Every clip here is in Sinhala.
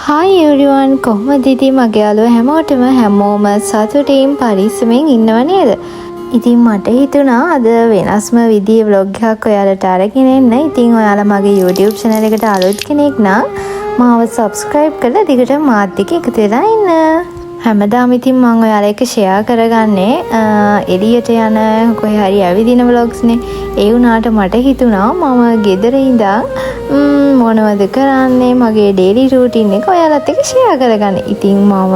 Hi everyone, කොහොමද ඉතින් මගේ යාළුවෝ හැමෝටම හැමෝම සතුටින් පරිස්සමෙන් ඉන්නව නේද? ඉතින් මට හිතුණා අද වෙනස්ම විදිහේ vlog එකක් ඔයාලට අරගෙන එන්න. ඉතින් ඔයාලා මගේ YouTube channel එකට අලුත් කෙනෙක් නම් මාව subscribe කරලා දිගටම මාත් එක්ක එකතු වෙලා ඉන්න. හැමදාම ඉතින් මම ඔයාලා එක්ක share කරගන්නේ එළියට යන කොහේ හරි ඇවිදින vlogs නේ. ඒ වුණාට මට හිතුණා මම ගෙදර ඉඳන් මොනවද කරන්නේ මගේ daily routine එක ඔයාලත් එක්ක share කරගන්න. ඉතින් මම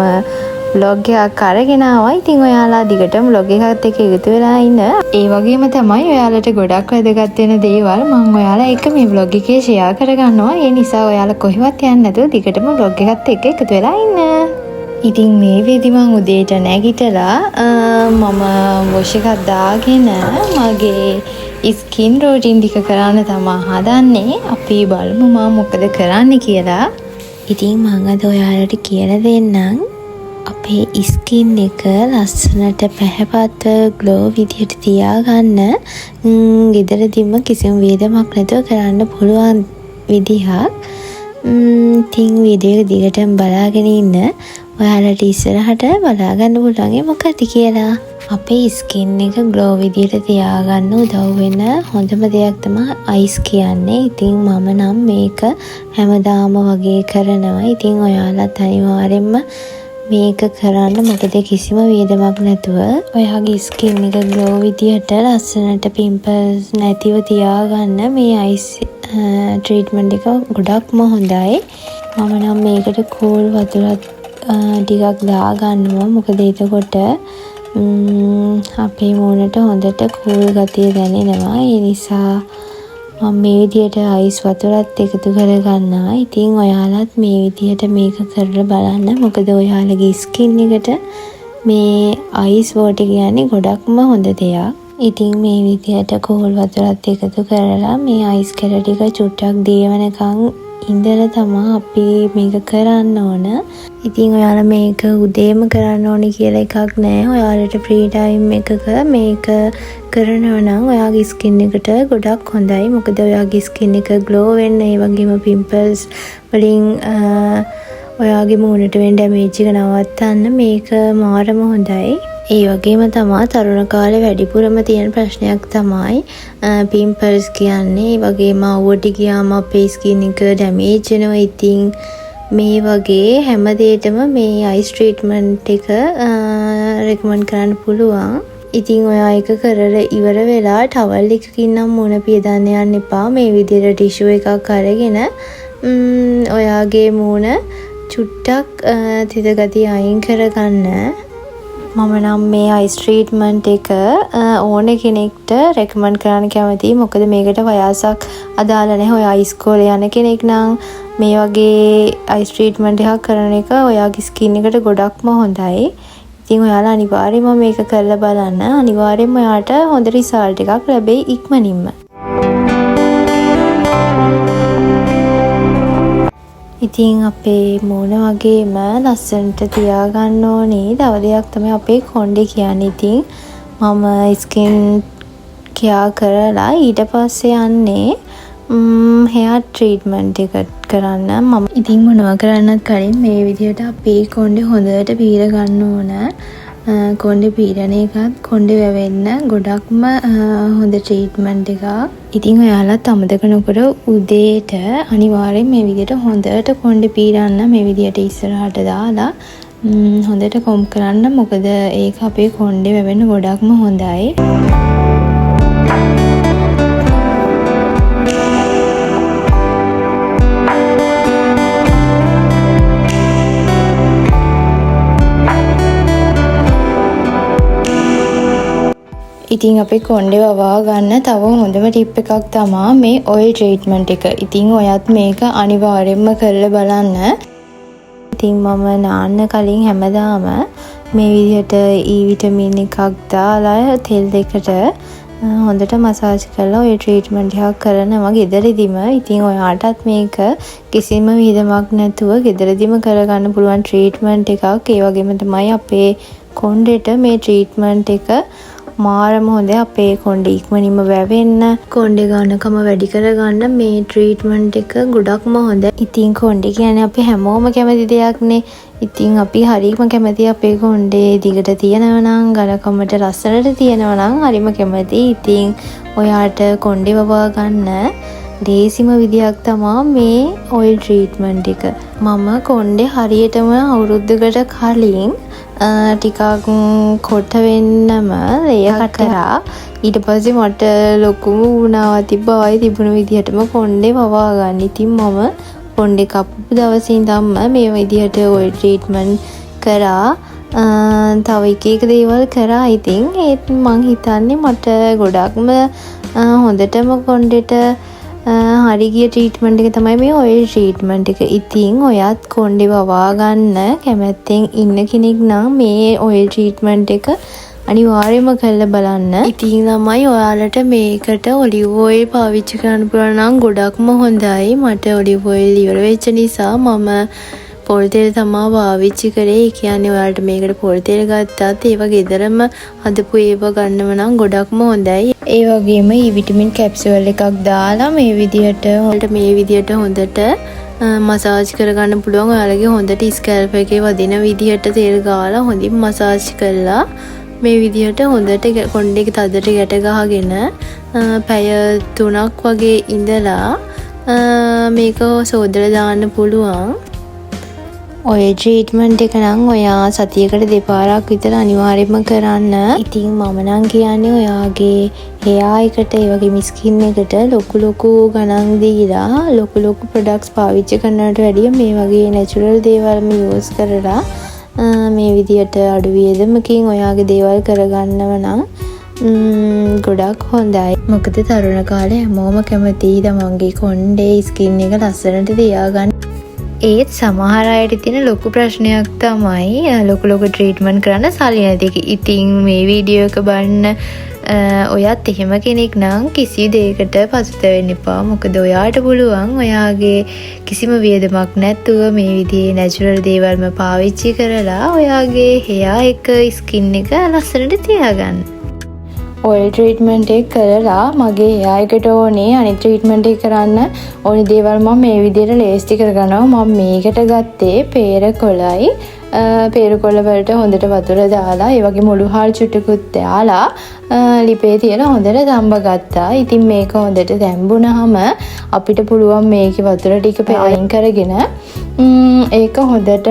vlog එකක් අරගෙන ආවා. ඉතින් ඔයාලා දිගටම vlog එකත් එක්ක එකතු වෙලා ඉන්න. ඒ වගේම තමයි ඔයාලට ගොඩක් වැදගත් වෙන දේවල් මම ඔයාලා එක්ක මේ vlog එකේ share කරගන්නවා. ඒ නිසා ඔයාලා කොහෙවත් යන්නේ නැතුව දිගටම vlog එකත් එක්ක එකතු වෙලා ඉන්න. ඉතින් මේ වෙදි මම උදේට නැගිටලා මම wash එකක් දාගෙන මගේ ස්කින් රූටින් ටික කරන්න තමයි හදන්නේ. අපි බලමු මම මොකද කරන්න කියලා. ඉතින් මම අද ඔයාලට කියලා දෙන්නම් අපේ ස්කින් එක ලස්සනට පැහැපත්ව ග්ලෝ විදියට තියාගන්න ගෙදරදීම කිසිම වේදමක් නැතුව කරන්න පුළුවන් විදිහක්. ඉතින් වීඩියෝ එක දිගටම බලාගෙන ඉන්න. ඔයාලට ඉස්සරහට බලාගන්න පුළුවන් මොකක්ද කියලා. අපේ ස්කින් එක ග්ලෝ විදියට තියාගන්න උදව් වෙන හොඳම දෙයක් තමයි අයිස් කියන්නේ. ඉතින් මම නම් මේක හැමදාම වගේ කරනවා. ඉතින් ඔයාලත් අනිවාර්යෙන්ම මේක කරන්න. මොකද කිසිම වේදමක් නැතුව ඔයාගේ ස්කින් එක ග්ලෝ විදියට ලස්සනට පිම්පල්ස් නැතිව තියාගන්න මේ අයිස් ට්‍රීට්මන්ට් එක ගොඩක්ම හොඳයි. මම නම් මේකට කූල් වතුරත් ටිකක් දාගන්නවා. මොකද එතකොට අපේ මූණට හොඳට කූල් ගතිය දැනෙනවා. ඒ නිසා මම මේ විදියට අයිස් වතුරත් එකතු කරගන්නවා. ඉතින් ඔයාලත් මේ විදියට මේක කරලා බලන්න. මොකද ඔයාලගේ ස්කින් එකට මේ අයිස් වෝටර් කියන්නේ ගොඩක්ම හොඳ දෙයක්. ඉතින් මේ විදියට කූල් වතුරත් එකතු කරලා මේ අයිස් කැට ටික චුට්ටක් දේවනකන් ඉඳලා තමයි අපි මේක කරන්න ඕන. ඉතින් ඔයාලා මේක උදේම කරන්න ඕනි කියලා එකක් නැහැ. ඔයාලට ෆ්‍රී ටයිම් එකක මේක කරනවා නම් ඔයාගේ ස්කින් එකට ගොඩක් හොඳයි. මොකද ඔයාගේ ස්කින් එක ග්ලෝ වෙන්න, ඒ වගේම පිම්පල්ස් වලින් ඔයාගේ මූණට වෙන ඩැමේජ් එක නවත්තන්න මේක මාරම හොඳයි. ඒ වගේම තමයි තරුණ කාලේ වැඩිපුරම තියෙන ප්‍රශ්නයක් තමයි පිම්පල්ස් කියන්නේ. ඒ වගේම අවුවට ගියාම අපේ ස්කින් එක ඩැමේජ් වෙනවා. ඉතින් මේ වගේ හැම දෙයකම මේ අයිස් ට්‍රීට්මන්ට් එක රෙකමන්ඩ් කරන්න පුළුවන්. ඉතින් ඔයා එක කරලා ඉවර වෙලා ටවල් එකකින් නම් මුණ පියදන්න යන්න එපා. මේ විදිහට ටිෂු එකක් අරගෙන ඔයාගේ මූණ චුට්ටක් තිත ගතිය අයින් කරගන්න. මම නම් මේ අයිස් ට්‍රීට්මන්ට් එක ඕන කෙනෙක්ට රෙකමන්ඩ් කරන්න කැමතියි. මොකද මේකට වයසක් අදාළ නැහැ. ඔයා ඉස්කෝලේ යන කෙනෙක් නම් මේ වගේ අයිස් ට්‍රීට්මන්ට් එකක් කරන එක ඔයාගේ ස්කින් එකට ගොඩක්ම හොඳයි. ඉතින් ඔයාලා අනිවාර්යයෙන්ම මේක කරලා බලන්න. අනිවාර්යයෙන්ම ඔයාලට හොඳ රිසල්ට් එකක් ලැබෙයි ඉක්මනින්ම. ඉතින් අපේ මූණ වගේම ලස්සනට තියාගන්න ඕනේ. තව දෙයක් තමයි අපේ කොණ්ඩේ කියන්නේ. ඉතින් මම ස්කින් කෙයා කරලා ඊට පස්සේ යන්නේ hair treatment එක කරන්න. මම ඉතින් මොනවා කරන්නත් කලින් මේ විදිහට අපේ කොණ්ඩේ හොඳට පීර ගන්න ඕන. කොණ්ඩේ පීරන එකත් කොණ්ඩේ වැවෙන්න ගොඩක්ම හොඳ ට්‍රීට්මන්ට් එකක්. ඉතින් ඔයාලත් අමතක නොකර උදේට අනිවාර්යෙන් මේ විදිහට හොඳට කොණ්ඩේ පීරන්න. මේ විදිහට ඉස්සරහට දාලා හොඳට කොම් කරන්න. මොකද ඒක අපේ කොණ්ඩේ වැවෙන්න ගොඩක්ම හොඳයි. ඉතින් අපි කොණ්ඩේ වවා ගන්න තව හොඳම ටිප් එකක් තමයි මේ ඔයිල් ට්‍රීට්මන්ට් එක. ඉතින් ඔයත් මේක අනිවාර්යෙන්ම කරලා බලන්න. ඉතින් මම නාන්න කලින් හැමදාම මේ විදිහට E විටමින් එකක් දාලා තෙල් දෙකට හොඳට මසාජ් කරලා ඔය ට්‍රීට්මන්ට් එකක් කරනවා ගෙදරදීම. ඉතින් ඔයාටත් මේක කිසිම විදමක් නැතුව ගෙදරදීම කරගන්න පුළුවන් ට්‍රීට්මන්ට් එකක්. ඒ වගේම තමයි අපේ කොණ්ඩේට මේ ට්‍රීට්මන්ට් එක මාරම හොඳයි අපේ කොණ්ඩේ ඉක්මනින්ම වැවෙන්න කොණ්ඩේ ගන්නකම වැඩි කරගන්න මේ ට්‍රීට්මන්ට් එක ගොඩක්ම හොඳයි. ඉතින් කොණ්ඩේ කියන්නේ අපි හැමෝම කැමති දෙයක්නේ. ඉතින් අපි හරියම කැමති අපේ කොණ්ඩේ දිගට තියෙනවා නම් ඝනකමට ලස්සනට තියෙනවා නම් හරියම කැමති. ඉතින් ඔයාට කොණ්ඩේ වවා ගන්න ලේසිම විදියක් තමයි මේ ඔයිල් ට්‍රීට්මන්ට් එක. මම කොණ්ඩේ හරියටම අවුරුද්දකට කලින් ටිකක් කොට වෙන්නම ලේයක් කරා. ඊට පස්සේ මට ලොකුම වුණාවා තිබ්බායි තිබුණු විදිහටම කොණ්ඩේ වවා ගන්න. ඉතින් මම කොණ්ඩේ කපපු දවසේ ඉඳන්ම මේ විදිහට ඔයිල් ට්‍රීට්මන්ට් කරා. තව එක දේවල් කරා. ඉතින් ඒත් මං හිතන්නේ මට ගොඩක්ම හොඳටම කොණ්ඩේට හරි ගිය ට්‍රීට්මන්ට් එක තමයි මේ ඔයිල් ට්‍රීට්මන්ට් එක. ඉතින් ඔයත් කොණ්ඩේ වවා ගන්න කැමැත්තෙන් ඉන්න කෙනෙක් නම් මේ ඔයිල් ට්‍රීට්මන්ට් එක අනිවාර්යයෙන්ම කරලා බලන්න. ඉතින් ළමයි ඔයාලට මේකට ඔලිව් ඔයිල් පාවිච්චි කරන්න පුළුවන් නම් ගොඩක්ම හොඳයි. මට ඔලිව් ඔයිල් ඉවර වෙච්ච නිසා මම පොල් තෙල් තමයි පාවිච්චි කරේ. ඒ කියන්නේ ඔයාලට මේකට පොල් තෙල් ගත්තත් ඒවා ගෙදරම හදපු ඒවා ගන්නව නම් ගොඩක්ම හොඳයි. ඒ වගේම විටමින් කැප්සියුල් එකක් දාලා මේ විදිහට හොඳට මසාජ් කරගන්න පුළුවන්. ඔයාලගේ හොඳට ස්කැල්ප් එකේ වදින විදිහට තෙල් ගාලා හොඳින් මසාජ් කරලා මේ විදිහට හොඳට කොණ්ඩේ තදට ගැට ගහගෙන පැය 3ක් වගේ ඉඳලා මේක සෝදලා දාන්න පුළුවන්. ඔය ට්‍රීට්මන්ට් එක නම් ඔයා සතියකට දෙපාරක් විතර අනිවාර්යයෙන්ම කරන්න. ඉතින් මම නම් කියන්නේ ඔයාගේ හෙයා එකට ඒ වගේම ස්කින් එකට ලොකු ගණන් දීලා ලොකු ප්‍රොඩක්ට්ස් පාවිච්චි කරනවට වැඩිය මේ වගේ නැචරල් දේවල්ම යූස් කරලා මේ විදියට අඩු වියදමකින් ඔයාගේ දේවල් කරගන්නව නම් ගොඩක් හොඳයි. මොකද තරුණ කාලේ හැමෝම කැමතියි තමන්ගේ කොණ්ඩේ ස්කින් එක ලස්සනට තියාගන්න. ඒත් සමහර අයට තියෙන ලොකු ප්‍රශ්නයක් තමයි ලොකු ට්‍රීට්මන්ට් කරන්න සල්ලි නැති එක. ඉතින් මේ වීඩියෝ එක බලන්න ඔයත් එහෙම කෙනෙක් නම් කිසි දෙයකට පසුතැවෙන්න එපා. මොකද ඔයාට පුළුවන් ඔයාගේ කිසිම වියදමක් නැතුව මේ විදිහේ නැචරල් දේවල්ම පාවිච්චි කරලා ඔයාගේ හෙයා එක ස්කින් එක ලස්සනට තියාගන්න. ඔයිල් ට්‍රීට්මන්ට් එක කරලා මගේ හෙයා එකට ඕනේ අනිත් ට්‍රීට්මන්ට් එක කරන්න ඕනේ දේවල් මම මේ විදිහට ලේස්ති කරගන්නවා. මම මේකට ගත්තේ peer කොළයි. peer කොළ වලට හොඳට වතුර දාලා ඒ වගේ මුළු හාල් චුට්ටකුත් දාලා ලිපේ තියලා හොඳට තඹ ගත්තා. ඉතින් මේක හොඳට තැම්බුනහම අපිට පුළුවන් මේකේ වතුර ටික අයින් කරගෙන ඒක හොඳට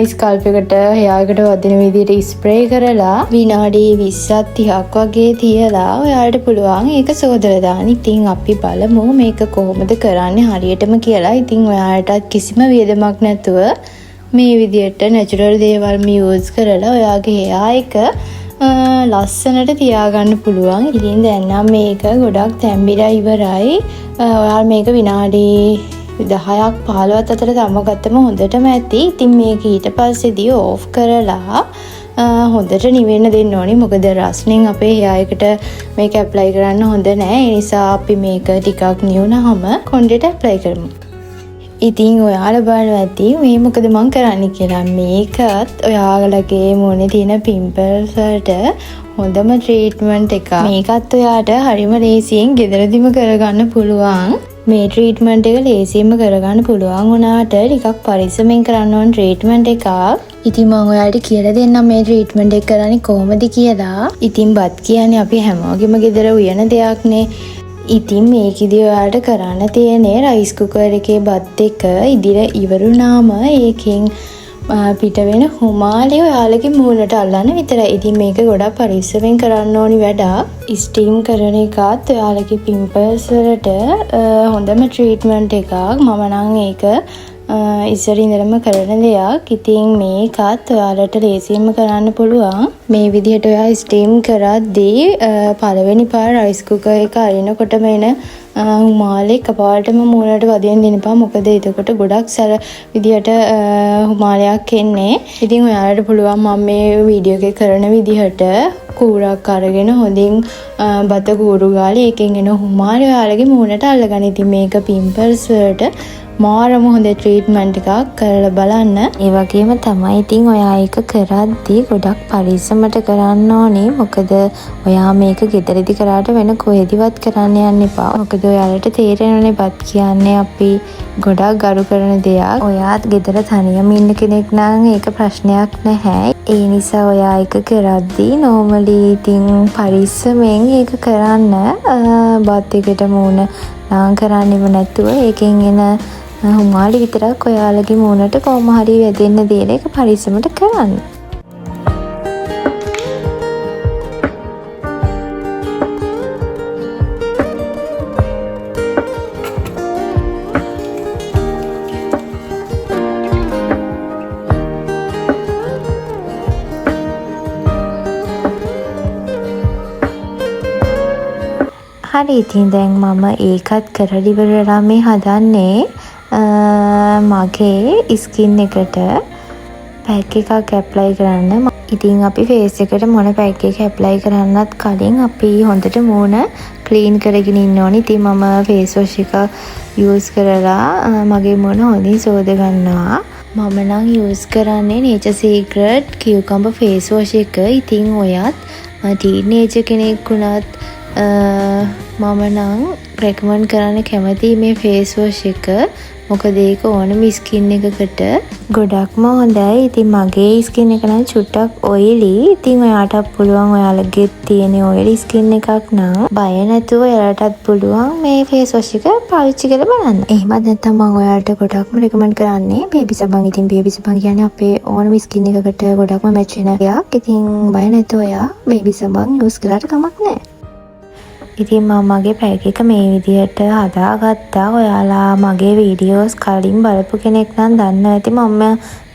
ස්කල්ප් එකට හෙයා එකට වදින විදිහට ස්ප්‍රේ කරලා විනාඩි 20ක් 30ක් වගේ තියලා ඔයාලට පුළුවන් ඒක සෝදලා දාන්න. ඉතින් අපි බලමු මේක කොහොමද කරන්නේ හරියටම කියලා. ඉතින් ඔයාලටත් කිසිම වියදමක් නැතුව මේ විදිහට නැචරල් දේවල්ම යූස් කරලා ඔයාගේ හෙයා එක ලස්සනට තියාගන්න පුළුවන්. ඉතින් දැන් නම් මේක ගොඩක් තැම්බිලා ඉවරයි. ඔයාලා මේක විනාඩි 10ක් 15ක් අතර තඹගත්තම හොඳටම ඇති. ඉතින් මේක ඊට පස්සේදී ඕෆ් කරලා හොඳට නිවෙන්න දෙන්න ඕනේ. මොකද රස්නෙන් අපේ හෙයා එකට මේක ඇප්ලයි කරන්න හොඳ නැහැ. ඒ නිසා අපි මේක ටිකක් නිවුනහම කොණ්ඩේට ඇප්ලයි කරමු. ඉතින් ඔයාලා බලන්න ඇති මේ මොකද මම කරන්නේ කියලා. මේකත් ඔයාලගේ මොනේ තියෙන පිම්පල්ස් වලට හොඳම ට්‍රීට්මන්ට් එකක්. මේකත් ඔයාට හරිම ලේසියෙන් ගෙදරදිම කරගන්න පුළුවන්. මේ ට්‍රීට්මන්ට් එක ලේසියෙන්ම කරගන්න පුළුවන් වුණාට ටිකක් පරිස්සමෙන් කරන්න ඕන ට්‍රීට්මන්ට් එකක්. ඉතින් මම ඔයාලට කියලා දෙන්නම් මේ ට්‍රීට්මන්ට් එක කරන්නේ කොහොමද කියලා. ඉතින් බත් කියන්නේ අපි හැමෝගෙම ගෙදර උයන දෙයක්නේ. ඉතින් මේකෙදි ඔයාලට කරන්න තියෙන්නේ රයිස් කුකර් එකේ බත් එක ඉදිරිය ඉවරුනාම ඒකෙන් පිට වෙන හුමාලේ ඔයාලගේ මූණට අල්ලන්න විතරයි. ඉතින් මේක ගොඩක් පරිස්සමෙන් කරන්න ඕනි වැඩක්. ස්ටීම් කරන එකත් ඔයාලගේ පිම්පල්ස් වලට හොඳම ට්‍රීට්මන්ට් එකක්. මම නම් ඒක ඉස්සර ඉඳලම කරන දෙයක්. ඉතින් මේකත් ඔයාලට ලේසියෙන්ම කරන්න පුළුවන්. මේ විදිහට ඔයා ස්ටීම් කරද්දී පළවෙනි පාර රයිස් කුකර් එක අරිනකොටම එන හුමාලේ එකපාරටම මූණට වදින්න දෙන්න එපා. මොකද එතකොට ගොඩක් සැර විදිහට හුමාලයක් එන්නේ. ඉතින් ඔයාලට පුළුවන් මම මේ වීඩියෝ එකේ කරන විදිහට කූරක් අරගෙන හොඳින් බත කූරු ගාලා ඒකෙන් එන හුමාරි ඔයාලගේ මූණට අල්ලගන්න. ඉතින් මේක පිම්පල්ස් වලට මාරම හොඳ ට්‍රීට්මන්ට් එකක් කරලා බලන්න. ඒ වගේම තමයි ඉතින් ඔයා ඒක කරද්දී ගොඩක් පරිස්සමට කරන්න ඕනේ. මොකද ඔයා මේක ගෙදරදි කරාට වෙන කොහෙදිවත් කරන්න යන්න එපා. මොකද ඔයාලට තේරෙනවනේ බත් කියන්නේ අපි ගොඩක් ගරු කරන දෙයක්. ඔයාත් ගෙදර තනියම ඉන්න කෙනෙක් නම් ඒක ප්‍රශ්නයක් නැහැ. ඒ නිසා ඔයා ඒක කරද්දී නෝමලි ඉතින් පරිස්සමෙන් ඒක කරන්න. බත් එකට මූණ නාන් කරන්නෙම නැතුව ඒකෙන් එන හුමාලි විතරක් ඔයාලගේ මූණට කොහොම හරි වැදෙන්න දෙන එක පරිස්සමට කරන්න. හරි ඉතින් දැන් මම ඒකත් කරලා ඉවරලා මේ හදන්නේ මගේ ස්කින් එකට පැක් එකක් ඇප්ලයි කරන්න. ඉතින් අපි ෆේස් එකට මොන පැක් එක ඇප්ලයි කරන්නත් කලින් අපි හොඳට මූණ ක්ලීන් කරගෙන ඉන්න ඕනේ. ඉතින් මම ෆේස් වොෂ් එක යූස් කරලා මගේ මූණ හොඳින් සෝද ගන්නවා. මම නම් යූස් කරන්නේ Nature Secret Cucumber face wash එක. ඉතින් ඔයත් ටීනේජර් කෙනෙක් වුණත් මම නම් රෙකමන්ඩ් කරන්න කැමති මේ ෆේස් වොෂ් එක. මොකද ඒක ඕනම ස්කින් එකකට ගොඩක්ම හොඳයි. ඉතින් මගේ ස්කින් එක නම් චුට්ටක් ඔයිලි. ඉතින් ඔයාටත් පුළුවන් ඔයාලගේ තියෙන ඔයිලි ස්කින් එකක් නම් බය නැතුව ඔයාලටත් පුළුවන් මේ ෆේස් වොෂ් එක පාවිච්චි කරලා බලන්න. එහෙමත් නැත්නම් මම ඔයාලට ගොඩක්ම රෙකමන්ඩ් කරන්නේ බේබි සබන්. ඉතින් බේබි සබන් කියන්නේ අපේ ඕනම ස්කින් එකකට ගොඩක්ම මැච් වෙන එකක්. ඉතින් බය නැතුව ඔයා බේබි සබන් යූස් කරාට කමක් නැහැ. ඉතින් මම මගේ පැක් එක මේ විදිහට හදාගත්තා. ඔයාලා මගේ වීඩියෝස් කලින් බලපු කෙනෙක් නම් දන්නවා ඇති මම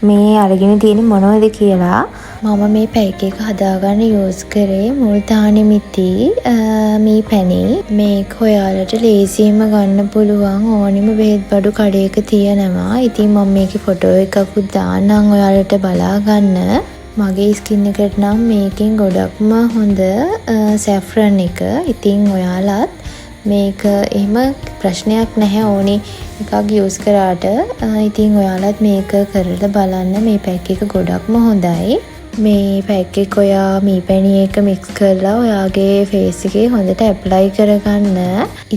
මේ අරගෙන තියෙන්නේ මොනවද කියලා. මම මේ පැක් එක හදාගන්න යූස් කරේ මුල්තානි මිටි මේ පැණි. මේක ඔයාලට ලේසියෙන්ම ගන්න පුළුවන් ඕනිම බෙහෙත් බඩු කඩේක තියෙනවා. ඉතින් මම මේකේ ෆොටෝ එකකුත් දාන්නම් ඔයාලට බලා ගන්න. මගේ ස්කින් එකට නම් මේකෙන් ගොඩක්ම හොඳ සැෆ්‍රන් එක. ඉතින් ඔයාලත් මේක එහෙම ප්‍රශ්නයක් නැහැ ඕනේ එකක් යූස් කරාට. ඉතින් ඔයාලත් මේක කරලා බලන්න. මේ පැක් එක ගොඩක්ම හොඳයි. මේ පැක් එක ඔයා මේ පැණි එක මික්ස් කරලා ඔයාගේ ෆේස් එකේ හොඳට ඇප්ලයි කරගන්න.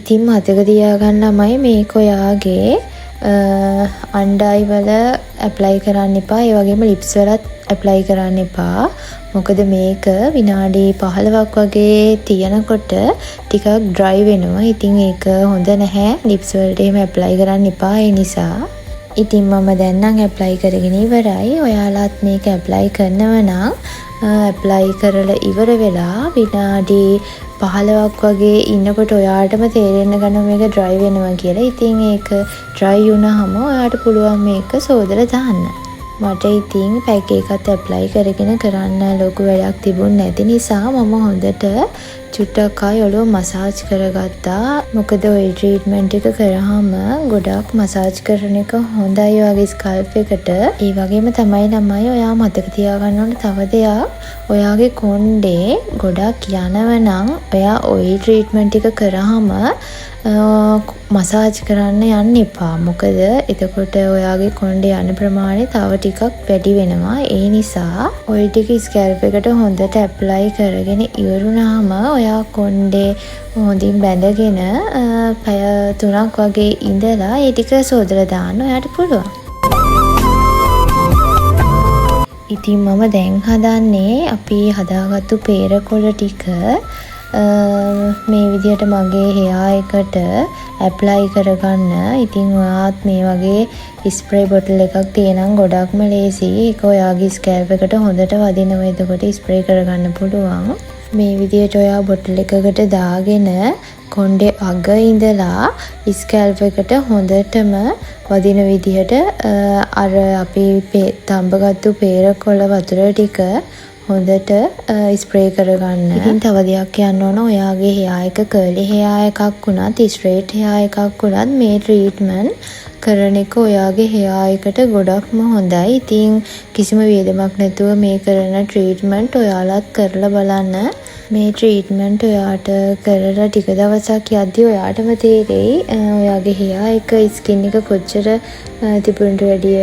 ඉතින් මතක තියාගන්නමයි මේක ඔයාගේ අන්ඩර් අයි වල ඇප්ලයි කරන්න එපා. ඒ වගේම ලිප්ස් වලත් ඇප්ලයි කරන්න එපා. මොකද මේක විනාඩි 15ක් වගේ තියනකොට ටිකක් ඩ්‍රයි වෙනවා. ඉතින් ඒක හොඳ නැහැ. ලිප්ස් වලට එහෙම ඇප්ලයි කරන්න එපා. ඒ නිසා ඉතින් මම දැන් නම් ඇප්ලයි කරගෙන ඉවරයි. ඔයාලත් මේක ඇප්ලයි කරනවා නම් ඇප්ලයි කරලා ඉවර වෙලා විනාඩි 15ක් වගේ ඉන්නකොට ඔයාටම තේරෙන්න ගන්න මේක ඩ්‍රයි වෙනවා කියලා. ඉතින් ඒක ඩ්‍රයි වුණාම ඔයාට පුළුවන් මේක සෝදලා දාන්න. මට ඉතින් පැක් එකත් ඇප්ලයි කරගෙන කරන්න ලොකු වැඩක් තිබුණ නැති නිසා මම හොඳට චුට්ටක් ආයි ඔළුව මසාජ් කරගත්තා. මොකද ඔය ට්‍රීට්මන්ට් එක කරාම ගොඩක් මසාජ් කරන එක හොඳයි වගේ ස්කල්ප් එකට. ඒ වගේම තමයි ළමයි ඔයා මතක තියාගන්න ඕනේ තව දෙයක්. ඔයාගේ කොණ්ඩේ ගොඩක් යනවනම් ඔයා ඔය ට්‍රීට්මන්ට් එක කරාම මසාජ් කරන්න යන්න එපා. මොකද එතකොට ඔයාගේ කොණ්ඩේ යන ප්‍රමාණය තව ටිකක් වැඩි වෙනවා. ඒ නිසා ඔය ටික ස්කැල්ප් එකට හොඳට ඇප්ලයි කරගෙන ඉවරුනහම ඔයා කොණ්ඩේ හොඳින් බැඳගෙන පැය 3ක් වගේ ඉඳලා ඒ ටික සෝදලා දාන්න ඔයාට පුළුවන්. ඉතින් මම දැන් හදන්නේ අපි හදාගත්තු පේරකොළ ටික මේ විදිහට මගේ හෙයා එකට ඇප්ලයි කරගන්න. ඉතින් ඔයාත් මේ වගේ ස්ප්‍රේ බොටල් එකක් තියෙනම් ගොඩක්ම ලේසි. ඒක ඔයාගේ ස්කැල්ප් එකට හොඳට වදිනවා. එතකොට ස්ප්‍රේ කරගන්න පුළුවන්. මේ විදිහට ඔයා බොටල් එකකට දාගෙන කොණ්ඩේ අග ඉඳලා ස්කැල්ප් එකට හොඳටම වදින විදිහට අර අපි තඹගත්තු පේරකොළ වතුර ටික හොඳට ස්ප්‍රේ කරගන්න. ඉතින් තව දෙයක් කියන්න ඕන. ඔයාගේ හෙයා එක කර්ලි හෙයා එකක් වුණත් ස්ට්‍රේට් හෙයා එකක් වුණත් මේ ට්‍රීට්මන්ට් කරන එක ඔයාගේ hair එකට ගොඩක්ම හොඳයි. ඉතින් කිසිම වියදමක් නැතුව මේ කරන ට්‍රීට්මන්ට් ඔයාලත් කරලා බලන්න. මේ ට්‍රීට්මන්ට් ඔයාට කරලා ටික දවසක් යද්දී ඔයාටම තේරෙයි ඔයාගේ hair එක ස්කින් එක කොච්චර තිබුණට වැඩිය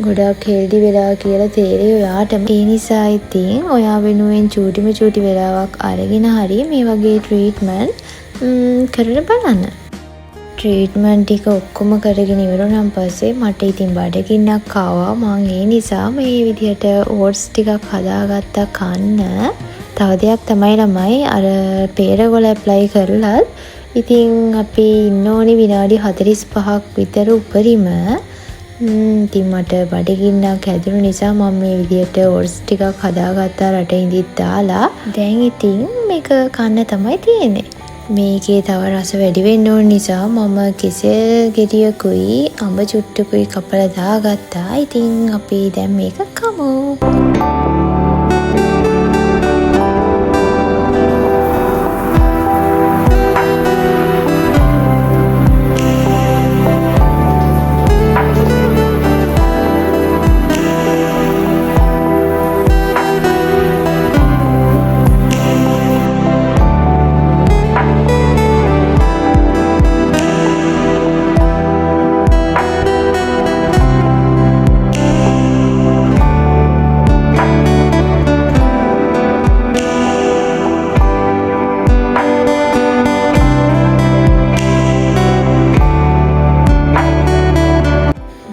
ගොඩක් හෙල්දි වෙලා කියලා තේරෙයි ඔයාටම. ඒ නිසා ඉතින් ඔයා වෙනුවෙන් චූටි වෙලාවක් අරගෙන හරි මේ වගේ ට්‍රීට්මන්ට් කරලා බලන්න. ට්‍රීට්මන්ට් ටික ඔක්කොම කරගෙන ඉවරුනන් පස්සේ මට ඉතින් බඩගින්නක් ආවා. මං ඒ නිසා මේ විදිහට ඕට්ස් ටිකක් හදාගත්තා කන්න. තව දෙයක් තමයි ළමයි අර පේරගොල ඇප්ලයි කරලත් ඉතින් අපි ඉන්න ඕනි විනාඩි 45ක් විතර උපරිම. ඉතින් මට බඩගින්නක් හැදුණු නිසා මම මේ විදිහට ඕට්ස් ටිකක් හදාගත්තා රට ඉඳිත් දාලා. දැන් ඉතින් මේක කන්න තමයි තියෙන්නේ. මේකේ තව රස වැඩි වෙන්න ඕන නිසා මම කෙසෙල් ගෙඩියකුයි අඹ චුට්ටකුයි කපලා දාගත්තා. ඉතින් අපි දැන් මේක කමු.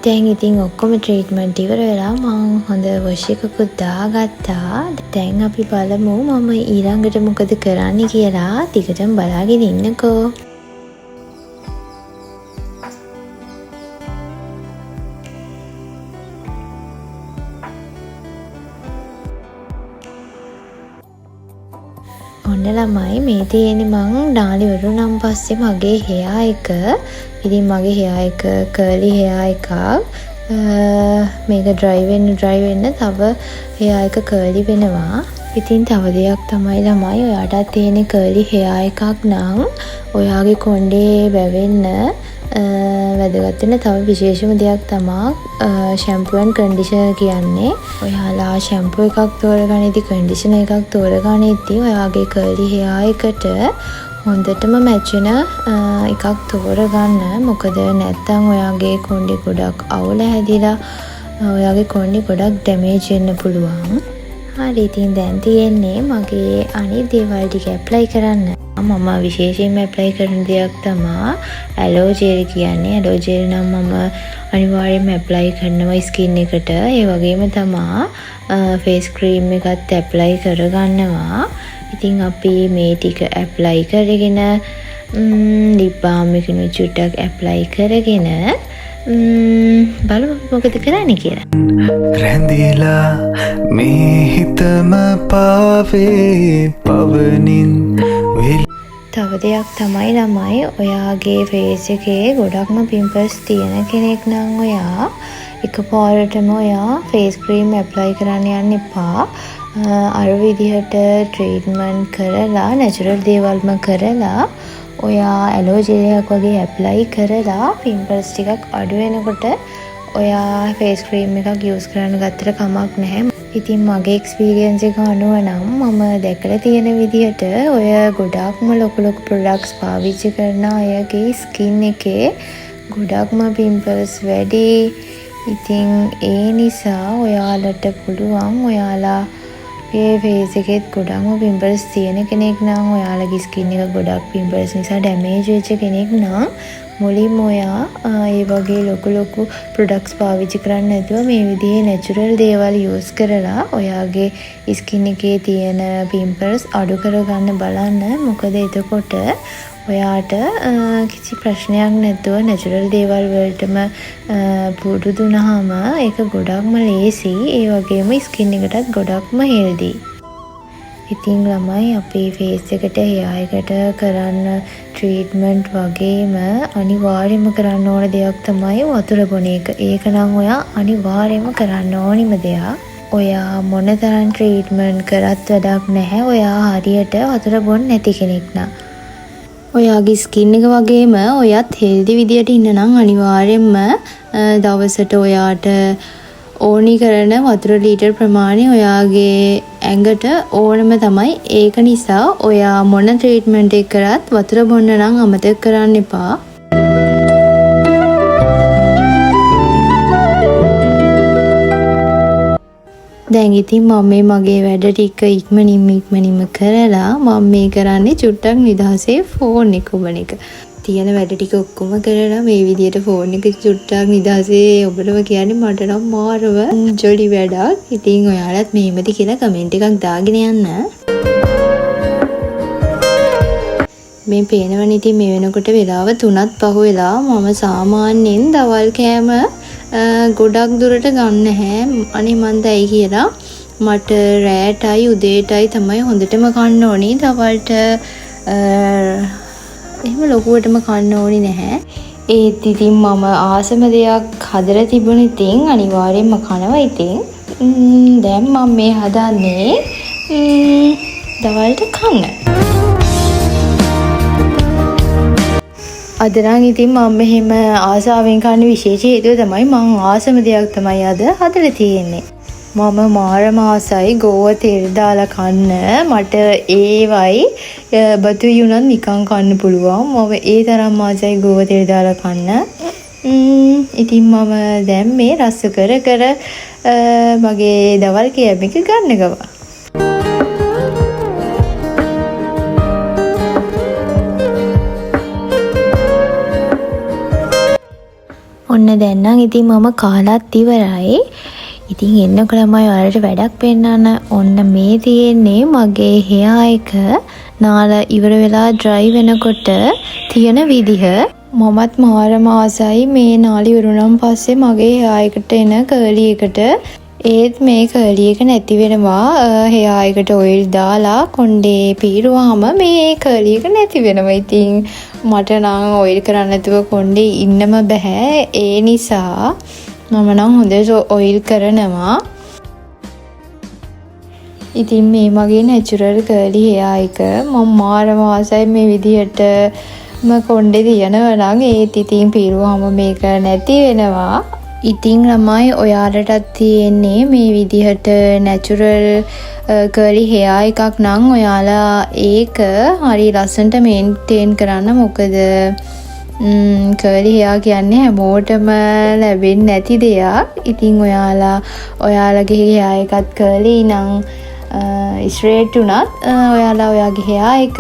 දැන් ඉතින් ඔක්කොම ට්‍රීට්මන්ට් ඉවර වෙලා මම හොඳ වොෂ් එකකුත් දාගත්තා. දැන් අපි බලමු මම ඊළඟට මොකද කරන්න කියලා. ටිකටම බලාගෙන ඉන්නකෝ. ඔන්න ළමයි මේ තියෙන්නේ මං නාලි වරුණන් පස්සේ මගේ hair එක. ඉතින් මගේ hair එක curly hair එකක්. මේක dry වෙන්න තව hair එක curly වෙනවා. ඉතින් තව දෙයක් තමයි ළමයි ඔයාටත් තියෙන curly hair එකක් නම් ඔයාගේ කොණ්ඩේ වැවෙන්න වැදගත් වෙන තව විශේෂම දෙයක් තමයි shampoo and conditioner කියන්නේ. ඔයාලා shampoo එකක් තෝරගන්නේදී conditioner එකක් තෝරගන්නේදී ඔයාගේ curly hair එකට හොඳටම මැච් වෙන එකක් තෝරගන්න. මොකද නැත්තම් ඔයාගේ කොණ්ඩේ ගොඩක් අවුල හැදිලා ඔයාගේ කොණ්ඩේ ගොඩක් ඩැමේජ් වෙන්න පුළුවන්. හරි ඉතින් දැන් තියෙන්නේ මගේ අනිත් දේවල් ටික ඇප්ලයි කරන්න. මම විශේෂයෙන්ම ඇප්ලයි කරන දෙයක් තමයි ඇලෝ ජෙල් කියන්නේ. ඇලෝ ජෙල් නම් මම අනිවාර්යයෙන්ම ඇප්ලයි කරනවා ස්කින් එකට. ඒ වගේම තමයි ෆේස් ක්‍රීම් එකත් ඇප්ලයි කරගන්නවා. ඉතින් අපි මේ ටික ඇප්ලයි කරගෙන ලිප් බාම් එකකින් චුට්ටක් ඇප්ලයි කරගෙන බලමු මොකද කරන්නේ කියලා. රැඳිලා මේ හිතම පාවේ පවනින් තව දෙයක් තමයි ළමයි ඔයාගේ ෆේස් එකේ ගොඩක්ම පිම්පල්ස් තියෙන කෙනෙක් නම් ඔයා එකපාරටම ඔයා ෆේස් ක්‍රීම් ඇප්ලයි කරන්න යන්න එපා. අර විදිහට ට්‍රීට්මන්ට් කරලා නැචරල් දේවල්ම කරලා ඔයා ඇලෝ ජෙල් එකක් වගේ ඇප්ලයි කරලා පිම්පල්ස් ටිකක් අඩු වෙනකොට ඔයා ෆේස් ක්‍රීම් එකක් යූස් කරන්න ගත්තට කමක් නැහැ. ඉතින් මගේ එක්ස්පීරියන්ස් එක අනුව නම් මම දැකලා තියෙන විදිහට ඔය ගොඩක්ම ලොකු ප්‍රොඩක්ට්ස් පාවිච්චි කරන අයගේ ස්කින් එකේ ගොඩක්ම පිම්පල්ස් වැඩි. ඉතින් ඒ නිසා ඔයාලට පුළුවන් ඔයාලාගේ ෆේස් එකෙත් ගොඩක්ම පිම්පල්ස් තියෙන කෙනෙක් නම් ඔයාලගේ ස්කින් එක ගොඩක් පිම්පල්ස් නිසා ඩැමේජ් වෙච්ච කෙනෙක් නම් මුලින්ම ඔයා ඒ වගේ ලොකු ප්‍රොඩක්ට්ස් පාවිච්චි කරන්න නැතුව මේ විදිහේ නැචරල් දේවල් යූස් කරලා ඔයාගේ ස්කින් එකේ තියෙන පිම්පල්ස් අඩු කරගන්න බලන්න. මොකද එතකොට ඔයාට කිසි ප්‍රශ්නයක් නැතුව නැචරල් දේවල් වලටම පුරුදු වුණාම ඒක ගොඩක්ම ලේසි. ඒ වගේම ස්කින් එකටත් ගොඩක්ම හෙල්දි. ඉතින් ළමයි අපේ ෆේස් එකට hair එකට කරන්න ට්‍රීට්මන්ට් වගේම අනිවාර්යයෙන්ම කරන්න ඕන දෙයක් තමයි වතුර බොන එක. ඒක නම් ඔයා අනිවාර්යයෙන්ම කරන්න ඕනිම දෙයක්. ඔයා මොනතරම් ට්‍රීට්මන්ට් කරත් වැඩක් නැහැ ඔයා හරියට වතුර බොන්නේ නැති කෙනෙක් නම්. ඔයාගේ ස්කින් එක වගේම ඔයත් හෙල්දි විදියට ඉන්න නම් අනිවාර්යෙන්ම දවසට ඔයාට ඕනි කරන වතුර ලීටර් ප්‍රමාණය ඔයාගේ ඇඟට ඕනම තමයි. ඒක නිසා ඔයා මොන ට්‍රීට්මන්ට් එක කරත් වතුර බොන්න නම් අමතක කරන්න එපා. දැන් ඉතින් මම මගේ වැඩ ටික ඉක්මනින්ම කරලා මම මේ කරන්නේ චුට්ටක් නිදහසේ ෆෝන් එක ඔබන එක. තියෙන වැඩ ටික ඔක්කොම කරලා මේ විදියට ෆෝන් එක චුට්ටක් නිදහසේ ඔබටම කියන්නේ මට නම් මාරව ජොලි වැඩක්. ඉතින් ඔයාලත් මේමද කියලා කමෙන්ට් එකක් දාගෙන යන්න. මේ පේනවනේ ඉතින් මේ වෙනකොට වෙලාව 3:05 වෙලා. මම සාමාන්‍යයෙන් දවල් කෑම ගොඩක් දුරට ගන්න නැහැ. අනේ මන්ද ඇයි කියලා මට රෑටයි උදේටයි තමයි හොඳටම කන්න ඕනේ. දවල්ට එහෙම ලොකුවටම කන්න ඕනේ නැහැ. ඒත් ඉතින් මම ආසම දෙයක් හදලා තිබුණ ඉතින් අනිවාර්යෙන්ම කනවා. ඉතින් දැන් මම මේ හදන්නේ දවල්ට කන්න. අද නම් ඉතින් මම මෙහෙම ආසාවෙන් කන්න විශේෂ හේතුව තමයි මං ආසම දෙයක් තමයි අද හදලා තියෙන්නේ. මම මාරම ආසයි ගෝව තෙල් දාලා කන්න. මට ඒවයි බතුයි උනත් නිකන් කන්න පුළුවන්. මම ඒ තරම් ආසයි ගෝව තෙල් දාලා කන්න. ඉතින් මම දැන් මේ රස කර මගේ දවල් කෑම එක ගන්න ගවා. ඔන්න දැන් නම් ඉතින් මම කාලත් ඉවරයි. ඉතින් එන්නකොට තමයි ඔයාලට වැඩක් පෙන්නන්න. ඔන්න මේ තියෙන්නේ මගේ හෙයා එක නාලා ඉවර වෙලා ඩ්‍රයි වෙනකොට තියෙන විදිහ. මමත් මාරම ආසයි මේ නාලි ඉවරුනම් පස්සේ මගේ හෙයා එකට එන කර්ලි එකට. ඒත් මේ කර්ලි එක නැති වෙනවා. හෙයා එකට ඔයිල් දාලා කොණ්ඩේ පීරුවාම මේ කර්ලි එක නැති වෙනවා. ඉතින් මට නම් ඔයිල් කරන්න නැතුව කොණ්ඩේ ඉන්නම බෑ. ඒ නිසා මම නම් හොඳට ඔයිල් කරනවා. ඉතින් මේ මගේ නැචරල් කර්ලි හෙයා එක. මම මාරම ආසයි මේ විදිහටම කොණ්ඩේ තියනවා නම්. ඒත් ඉතින් පීරුවාම මේක නැති වෙනවා. ඉතින් ළමයි ඔයාලටත් තියෙන්නේ මේ විදිහට නැචරල් කර්ලි හෙයා එකක් නම් ඔයාලා ඒක හරි ලස්සනට මේන්ටේන් කරන්න. මොකද කර්ලි හෙයා කියන්නේ හැමෝටම ලැබෙන්නේ නැති දෙයක්. ඉතින් ඔයාලගේ හෙයා එකත් කර්ලි නම් ස්ට්‍රේට් උනත් ඔයාලා ඔයාගේ හෙයා එක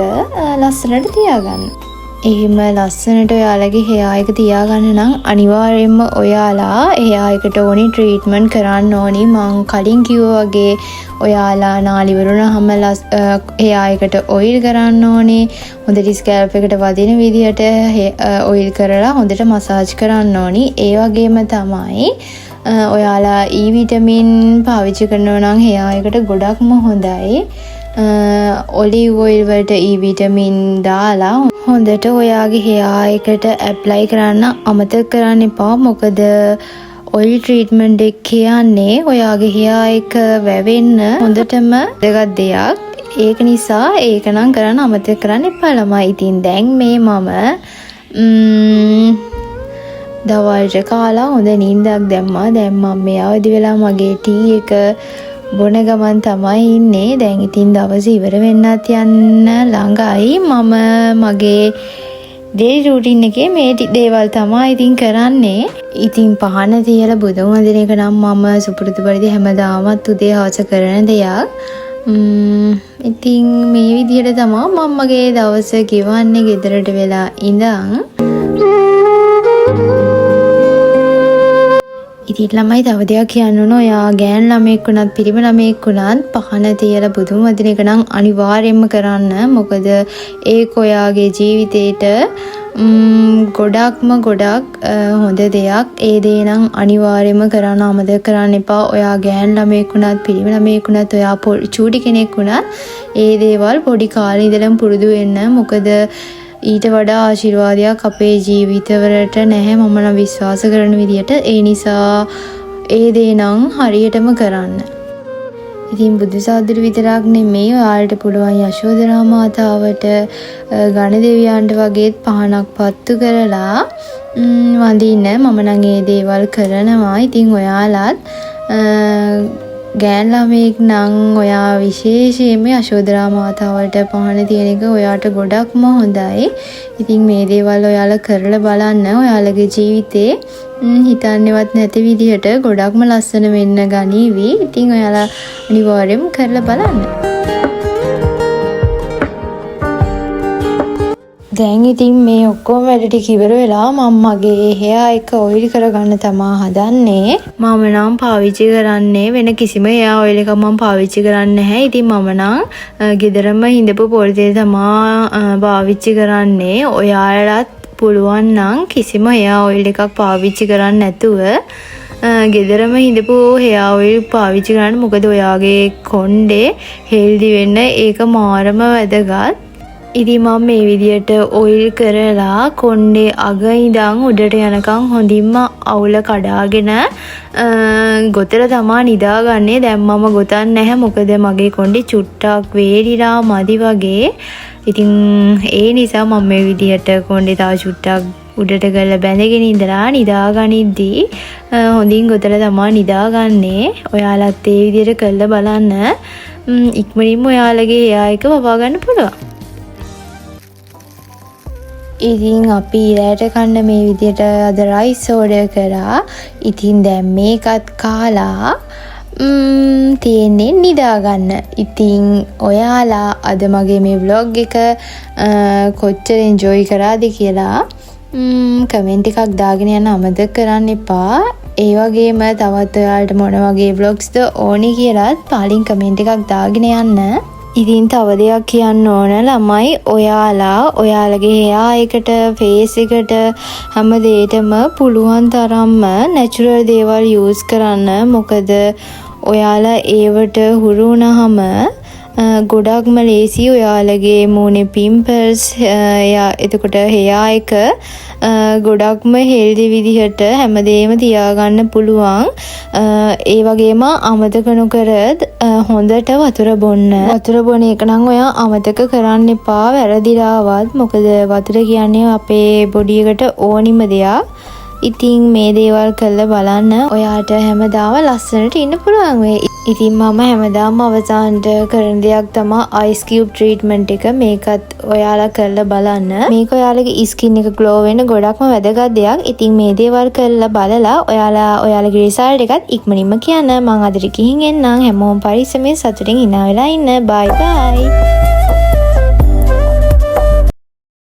ලස්සනට තියාගන්න. එහෙම ලස්සනට ඔයාලගේ හෙයා එක තියාගන්න නම් අනිවාර්යෙන්ම ඔයාලා හෙයා එකට ඕනි ට්‍රීට්මන්ට් කරන්න ඕනි. මං කලින් කිව්වා වගේ ඔයාලා නාලි වරුණාම හෙයා එකට ඔයිල් කරන්න ඕනේ. හොඳට ස්කැල්ප් එකට වදින විදිහට ඔයිල් කරලා හොඳට මසාජ් කරන්න ඕනි. ඒ වගේම තමයි ඔයාලා E විටමින් පාවිච්චි කරනවා නම් හෙයා එකට ගොඩක්ම හොඳයි. ඔලිව් ඔයිල් වලට E විටමින් දාලා හොඳට ඔයාගේ හෙයා එකට ඇප්ලයි කරන්න අමතක කරන්න එපා. මොකද ඔයිල් ට්‍රීට්මන්ට් එක කියන්නේ ඔයාගේ හෙයා එක වැවෙන්න හොඳටම වැදගත් දෙයක්. ඒක නිසා ඒක නම් කරන්න අමතක කරන්න එපා ළමයි. ඉතින් දැන් මේ මම දවල්ට කාලා හොඳ නිින්දක් දැම්මා. දැන් මම මේ අවදි වෙලා මගේ ටී එක බොන ගමන් තමයි ඉන්නේ. දැන් ඉතින් දවස ඉවර වෙන්නත් යන්න ළඟයි. මම මගේ ඩේලි රූටින් එකේ මේ දේවල් තමයි ඉතින් කරන්නේ. ඉතින් පහන තියලා බුදුන් වදින එක නම් මම සුපුරුදු පරිදි හැමදාමත් උදේ හවස කරන දෙයක්. ඉතින් මේ විදිහට තමයි මම මගේ දවස ගෙවන්නේ ගෙදරට වෙලා ඉඳන්. ඉතින් ළමයි තව දෙයක් කියන්න ඕන. ඔයා ගෑන් ළමෙක් වුණත් පිරිමි ළමෙක් වුණත් පහන තියලා බුදුන් වදින එක නම් අනිවාර්යෙන්ම කරන්න. මොකද ඒක ඔයාගේ ජීවිතේට ගොඩක් හොඳ දෙයක්. ඒ දේ නම් අනිවාර්යෙන්ම කරන්න අමතක කරන්න එපා. ඔයා ගෑන් ළමෙක් වුණත් පිරිමි ළමෙක් වුණත් ඔයා චූටි කෙනෙක් වුණත් ඒ දේවල් පොඩි කාලේ ඉඳලම පුරුදු වෙන්න. මොකද ඊට වඩා ආශිර්වාදයක් අපේ ජීවිතවලට නැහැ මම නම් විශ්වාස කරන විදියට. ඒ නිසා ඒ දේ නම් හරියටම කරන්න. ඉතින් බුදුසාදුරු විතරක් නෙමෙයි ඔයාලට පුළුවන් යශෝදරා මාතාවට ගණ දෙවියන්ට වගේත් පහනක් පත්තු කරලා වඳින්න මම නම් ඒ දේවල් කරනවා. ඉතින් ඔයාලත් ගෑන් ළමෙක් නම් ඔයා විශේෂයෙන්ම යශෝදරා මාතාවට පහන තියෙන එක ඔයාට ගොඩක්ම හොඳයි. ඉතින් මේ දේවල් ඔයාලා කරලා බලන්න. ඔයාලගේ ජීවිතේ හිතන්නේවත් නැති විදිහට ගොඩක්ම ලස්සන වෙන්න ගනීවි. ඉතින් ඔයාලා අනිවාර්යයෙන්ම කරලා බලන්න. දැන් ඉතින් මේ ඔක්කොම වැඩ ටික ඉවර වෙලා මම මගේ hair එක ඔයිල් කරගන්න තමා හදන්නේ. මම නම් පාවිච්චි කරන්නේ වෙන කිසිම hair oil එකක් මම පාවිච්චි කරන්නේ නැහැ. ඉතින් මම නම් ගෙදරම හිඳපු පොල් තෙල් තමා පාවිච්චි කරන්නේ. ඔයාලටත් පුළුවන් නම් කිසිම hair oil එකක් පාවිච්චි කරන්නේ නැතුව ගෙදරම හිඳපු hair oil පාවිච්චි කරන්න. මොකද ඔයාගේ කොණ්ඩේ හෙල්දි වෙන්න ඒක මාරම වැදගත්. ඉතින් මම මේ විදියට ඔයිල් කරලා කොණ්ඩේ අග ඉඳන් උඩට යනකම් හොඳින්ම අවුල කඩාගෙන ගොතල තමා නිදාගන්නේ. දැන් මම ගොතන්නේ නැහැ මොකද මගේ කොණ්ඩේ චුට්ටක් වේලිලා මදි වගේ. ඉතින් ඒ නිසා මම මේ විදියට කොණ්ඩේ තව චුට්ටක් උඩට ගල්ලා බැඳගෙන ඉඳලා නිදාගනිද්දී හොඳින් ගොතල තමා නිදාගන්නේ. ඔයාලත් ඒ විදියට කරලා බලන්න. ඉක්මනින්ම ඔයාලගේ hair එක වවා ගන්න පුළුවන්. ඉතින් අපි ඊළාට කන්න මේ විදියට අද රයිස් ඕඩර් කරා. ඉතින් දැන් මේකත් කාලා තියෙන්නේ නිදාගන්න. ඉතින් ඔයාලා අද මගේ මේ vlog එක කොච්චර enjoy කරාද කියලා කමෙන්ට් එකක් දාගෙන යන්න අමතක කරන්න එපා. ඒ වගේම තවත් ඔයාලට මොන වගේ vlogsද ඕනි කියලාත් පාලින් කමෙන්ට් එකක් දාගෙන යන්න. ඉතින් තව දෙයක් කියන්න ඕන ළමයි, ඔයාලා ඔයාලගේ hair එකට face එකට හැම දෙයකටම පුළුවන් තරම්ම natural දේවල් use කරන්න. මොකද ඔයාලා ඒවට හුරු වුණාම ගොඩක්ම ලේසි ඔයාලගේ මූණේ pimples එතකොට hair එක ගොඩක්ම healthy විදිහට හැමදේම තියාගන්න පුළුවන්. ඒ වගේම අමතක නොකර හොඳට වතුර බොන්න. වතුර බොන එක නම් ඔයා අමතක කරන්න එපා වැරදිලාවත්. මොකද වතුර කියන්නේ අපේ බොඩි එකට ඕනිම දෙයක්. ඉතින් මේ දේවල් කරලා බලන්න ඔයාට හැමදාම ලස්සනට ඉන්න පුළුවන් වෙයි. ඉතින් මම හැමදාම අවසානට කරන දෙයක් තමයි ice cube treatment එක. මේකත් ඔයාලා කරලා බලන්න. මේක ඔයාලගේ skin එක glow වෙන්න ගොඩක්ම වැදගත් දෙයක්. ඉතින් මේ දේවල් කරලා බලලා ඔයාලා ඔයාලගේ result එකත් ඉක්මනින්ම කියන්න. මම අදට ගිහින් එන්නම්. හැමෝම පරිස්සමෙන් සතුටින් ඉන්න වෙලා ඉන්න. bye bye.